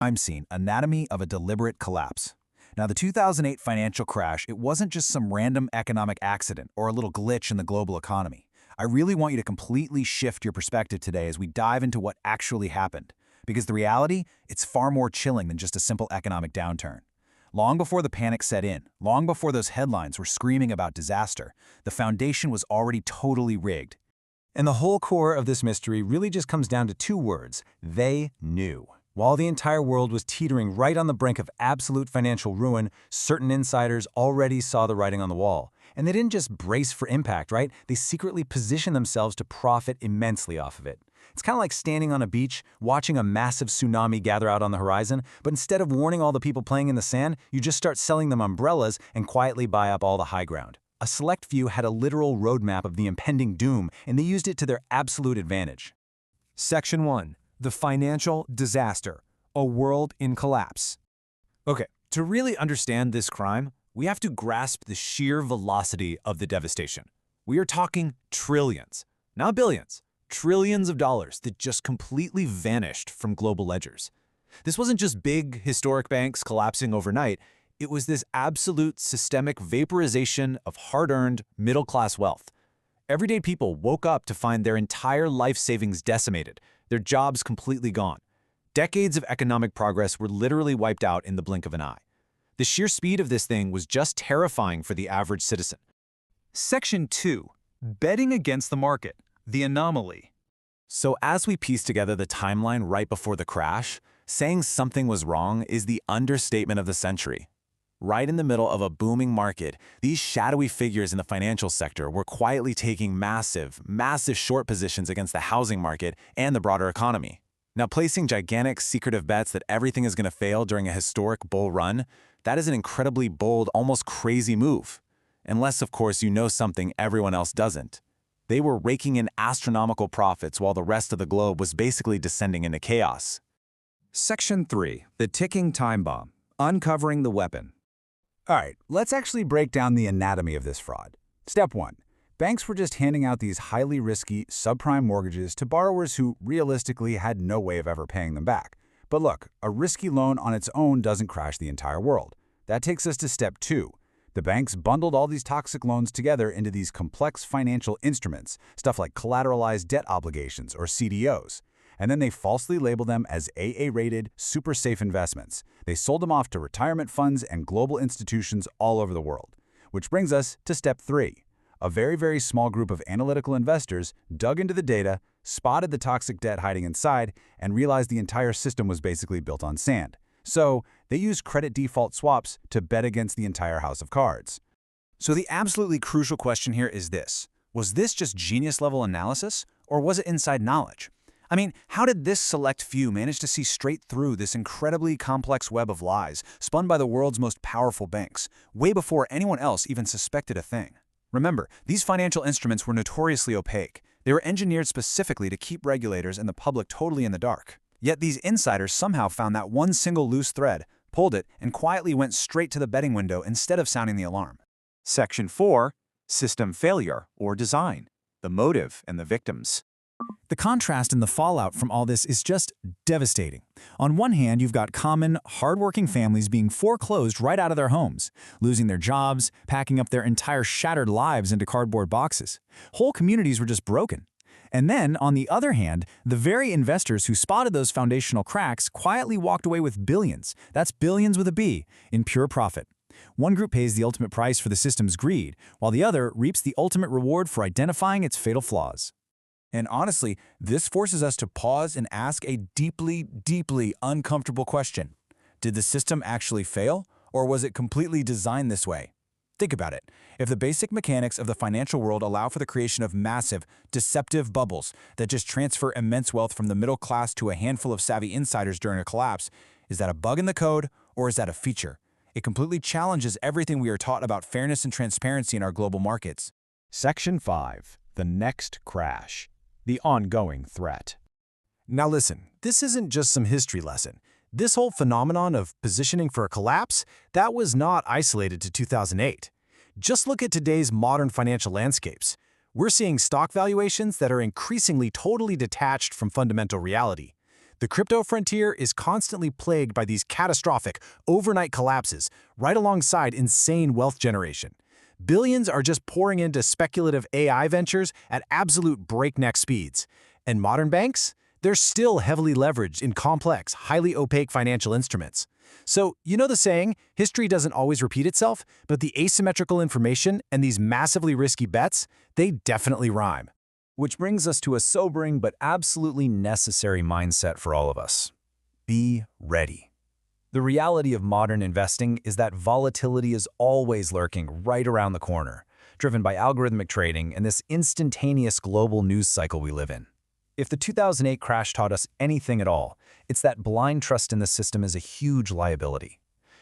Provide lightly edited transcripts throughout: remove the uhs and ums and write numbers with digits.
Crime scene, anatomy of a deliberate collapse. Now, the 2008 financial crash, it wasn't just some random economic accident or a little glitch in the global economy. I really want you to completely shift your perspective today as we dive into what actually happened. Because the reality, it's far more chilling than just a simple economic downturn. Long before the panic set in, long before those headlines were screaming about disaster, the foundation was already totally rigged. And the whole core of this mystery really just comes down to two words: they knew. While the entire world was teetering right on the brink of absolute financial ruin, certain insiders already saw the writing on the wall. And they didn't just brace for impact, right? They secretly positioned themselves to profit immensely off of it. It's kind of like standing on a beach, watching a massive tsunami gather out on the horizon, but instead of warning all the people playing in the sand, you just start selling them umbrellas and quietly buy up all the high ground. A select few had a literal roadmap of the impending doom, and they used it to their absolute advantage. Section 1. The financial disaster, a world in collapse. Okay, to really understand this crime, we have to grasp the sheer velocity of the devastation. We are talking trillions, not billions, trillions of dollars that just completely vanished from global ledgers. This wasn't just big, historic banks collapsing overnight. It was this absolute systemic vaporization of hard-earned, middle-class wealth. Everyday people woke up to find their entire life savings decimated, their jobs completely gone. Decades of economic progress were literally wiped out in the blink of an eye. The sheer speed of this thing was just terrifying for the average citizen. Section 2. Betting against the market, the anomaly. So as we piece together the timeline right before the crash, saying something was wrong is the understatement of the century. Right in the middle of a booming market, these shadowy figures in the financial sector were quietly taking massive short positions against the housing market and the broader economy. Now, placing gigantic, secretive bets that everything is going to fail during a historic bull run, that is an incredibly bold, almost crazy move. Unless, of course, you know something everyone else doesn't. They were raking in astronomical profits while the rest of the globe was basically descending into chaos. Section 3. The ticking time bomb, uncovering the weapon. All right, let's actually break down the anatomy of this fraud. Step 1. Banks were just handing out these highly risky, subprime mortgages to borrowers who realistically had no way of ever paying them back. But look, a risky loan on its own doesn't crash the entire world. That takes us to step 2. The banks bundled all these toxic loans together into these complex financial instruments, stuff like collateralized debt obligations or CDOs. And then they falsely labeled them as AA-rated, super safe investments. They sold them off to retirement funds and global institutions all over the world. Which brings us to step 3. A very small group of analytical investors dug into the data, spotted the toxic debt hiding inside, and realized the entire system was basically built on sand. So they used credit default swaps to bet against the entire house of cards. So the absolutely crucial question here is this: was this just genius-level analysis, or was it inside knowledge? I mean, how did this select few manage to see straight through this incredibly complex web of lies spun by the world's most powerful banks, way before anyone else even suspected a thing? Remember, these financial instruments were notoriously opaque. They were engineered specifically to keep regulators and the public totally in the dark. Yet these insiders somehow found that one single loose thread, pulled it, and quietly went straight to the betting window instead of sounding the alarm. Section 4. System failure or design, the motive and the victims. The contrast and the fallout from all this is just devastating. On one hand, you've got common, hardworking families being foreclosed right out of their homes, losing their jobs, packing up their entire shattered lives into cardboard boxes. Whole communities were just broken. And then, on the other hand, the very investors who spotted those foundational cracks quietly walked away with billions, that's billions with a B, in pure profit. One group pays the ultimate price for the system's greed, while the other reaps the ultimate reward for identifying its fatal flaws. And honestly, this forces us to pause and ask a deeply uncomfortable question. Did the system actually fail, or was it completely designed this way? Think about it. If the basic mechanics of the financial world allow for the creation of massive, deceptive bubbles that just transfer immense wealth from the middle class to a handful of savvy insiders during a collapse, is that a bug in the code, or is that a feature? It completely challenges everything we are taught about fairness and transparency in our global markets. Section 5. The next crash. The ongoing threat. Now listen, this isn't just some history lesson. This whole phenomenon of positioning for a collapse, that was not isolated to 2008. Just look at today's modern financial landscapes. We're seeing stock valuations that are increasingly totally detached from fundamental reality. The crypto frontier is constantly plagued by these catastrophic, overnight collapses, right alongside insane wealth generation. Billions are just pouring into speculative AI ventures at absolute breakneck speeds. And modern banks? They're still heavily leveraged in complex, highly opaque financial instruments. So, you know the saying, history doesn't always repeat itself, but the asymmetrical information and these massively risky bets, they definitely rhyme. Which brings us to a sobering but absolutely necessary mindset for all of us. Be ready. The reality of modern investing is that volatility is always lurking right around the corner, driven by algorithmic trading and this instantaneous global news cycle we live in. If the 2008 crash taught us anything at all, it's that blind trust in the system is a huge liability.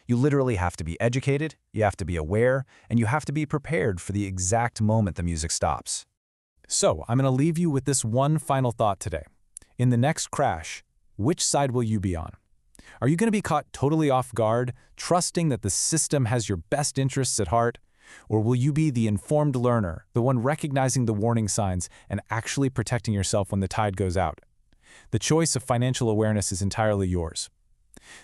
You literally have to be educated, you have to be aware, and you have to be prepared for the exact moment the music stops. So, I'm going to leave you with this one final thought today. In the next crash, which side will you be on? Are you going to be caught totally off guard, trusting that the system has your best interests at heart? Or will you be the informed learner, the one recognizing the warning signs and actually protecting yourself when the tide goes out? The choice of financial awareness is entirely yours.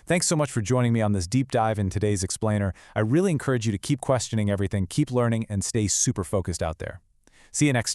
Thanks so much for joining me on this deep dive in today's Explainer. I really encourage you to keep questioning everything, keep learning, and stay super focused out there. See you next time.